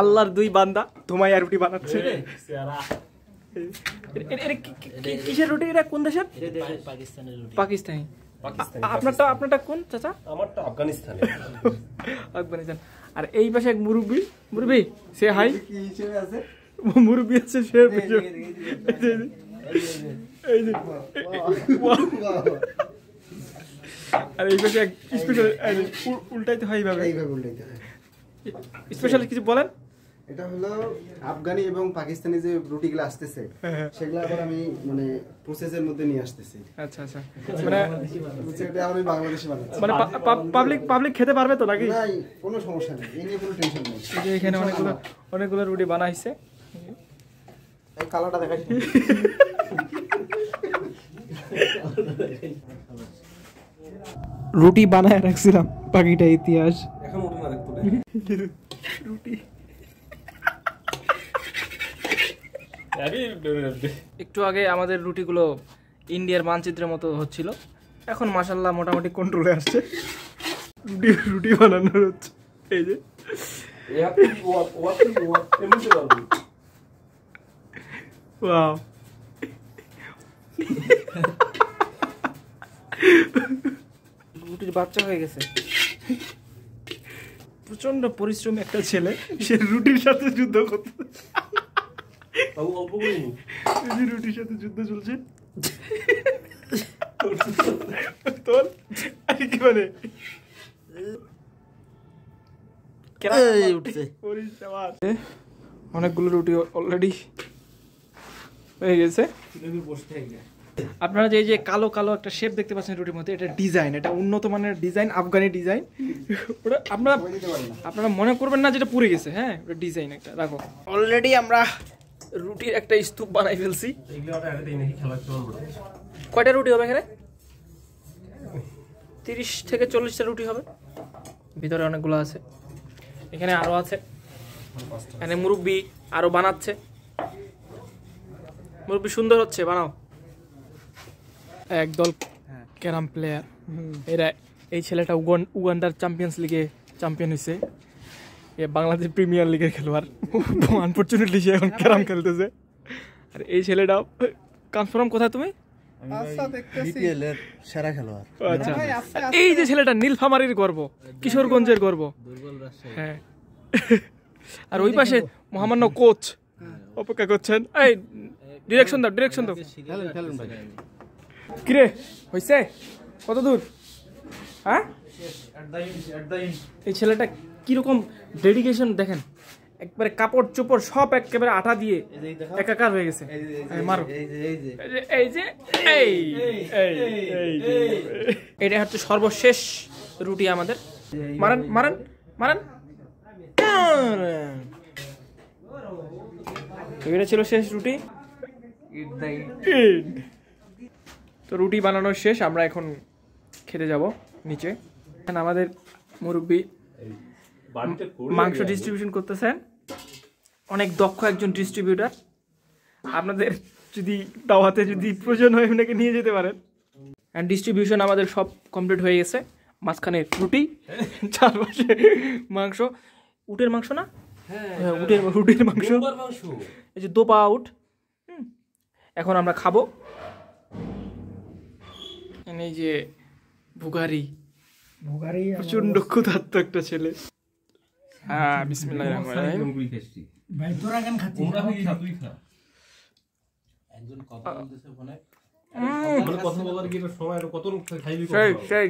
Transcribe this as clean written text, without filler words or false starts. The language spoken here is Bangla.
আল্লাহর দুই বান্দা ধুমাইয়া রুটি বানাচ্ছে। কিসের রুটি এটা? কোন দেশের? পাকিস্তানি। আপনারটা কোন চাচা? আমারটা আফগানিস্তান। আফগানিস্তান। আর এই পাশে এক মুরব্বি সে হাই মুরব্বি আছে সে আর এই পাশে এক স্পেশাল উল্টাইতে হয় এইভাবে স্পেশাল কিছু বলেন। এটা হলো আফগানি এবং পাকিস্তানি যে রুটিগুলো আসতেছে সেগুলো আবার আমি মানে প্রসেসের মধ্যে নিয়ে আসতেছি। আচ্ছা আচ্ছা, মানে এটা আমি বাংলাদেশে বানাচ্ছি, মানে পাবলিক খেতে পারবে তো নাকি? নাই, কোনো সমস্যা নেই, এই নিয়ে কোনো টেনশন নেই। এই যে এখানে অনেকগুলো রুটি বানাইছে। এই কালারটা দেখাই। রুটি বানায় রাখছিলাম, বাকিটা ইতিহাস। এখন উঠে না দেখতে রুটি একটু আগে আমাদের রুটিগুলো ইন্ডিয়ার মানচিত্রের মতো হচ্ছিল, এখন মাশাআল্লাহ মোটামুটি কন্ট্রোলে আসছে। রুটি বানানোর হচ্ছে এই যে ওয়াও, রুটির বাচ্চা হয়ে গেছে। প্রচন্ড পরিশ্রমী একটা ছেলে, সে রুটির সাথে যুদ্ধ করতে, রুটির সাথে যুদ্ধ চলছে। কি মানে অনেকগুলো রুটি অলরেডি হয়ে গেছে। আপনারা যে কালো কালো একটা শেপ দেখতে পাচ্ছেন রুটির মধ্যে, এটা ডিজাইন, এটা উন্নত মানের ডিজাইন, আফগানি ডিজাইন। ওটা আপনারা মনে করবেন না যেটা পুড়ে গেছে, হ্যাঁ ওটা ডিজাইন একটা। দেখো অলরেডি আমরা রুটির একটা স্তূপ বানাই ফেলছি। কয়টা রুটি হবে এখানে? 30 থেকে 40টা রুটি হবে। ভিতরে অনেকগুলো আছে, এখানে আরো আছে। এখানে মুরব্বি আরো বানাচ্ছে, মুরব্বি সুন্দর হচ্ছে, বানাও। একদল ক্যারাম প্লেয়ার, এরা এই ছেলেটা উগান্ডার চ্যাম্পিয়ন্স লিগে চ্যাম্পিয়ন হয়েছে, বাংলাদেশ প্রিমিয়ার লিগের খেলোয়াড়। আনফরচুনেটলি সে এখন ক্যারাম খেলতেছে। আর এই ছেলেটা কনফার্ম কোথায় তুমি? সেরা খেলোয়াড়। আচ্ছা, এই যে ছেলেটা নীলফামারীর গর্ব, কিশোরগঞ্জের গর্ব। হ্যাঁ, আর ওই পাশে মহামান্য কোচ অপেক্ষা করছেন। এই ডিরেকশন দাও। কিরে হইছে কত দূর? হ্যাঁ, এই ছেলেটা কিরকম ডেডিকেশন দেখেন, একবারে কাপড় চোপড় সব একেবারে আটা দিয়ে একাকার হয়ে গেছে। মারো, এই যে এটা হচ্ছে সর্বশেষ রুটি আমাদের। মারান। এটা ছিল শেষ রুটি। তো রুটি বানানো শেষ, আমরা এখন খেতে যাব নিচে। আমাদের মুরব্বি মাংস ডিস্ট্রিবিউশন করতেছেন, অনেক দক্ষ একজন ডিস্ট্রিবিউটার। আপনাদের যদি দাওয়াতে যদি প্রয়োজন হয় ওনাকে নিয়ে যেতে পারেন। অ্যান্ড ডিস্ট্রিবিউশন আমাদের সব কমপ্লিট হয়ে গেছে। মাঝখানে রুটি, চারপাশে মাংস, উটের মাংস না? হ্যাঁ, উটের মাংস, এই যে দোপা উট। এখন আমরা খাবো। এই যে বুগারি প্রচন্ড ক্ষুধার্ত একটা ছেলে। হ্যাঁ, বিসমিল্লাহির রহমানির রহিম। ভাই তোরা কেন খাচ্ছিস? তুই খা। একজন কথা বলতেছে ফোনে, কথা বলার কি সময়, কত লোক খাইবি? সেই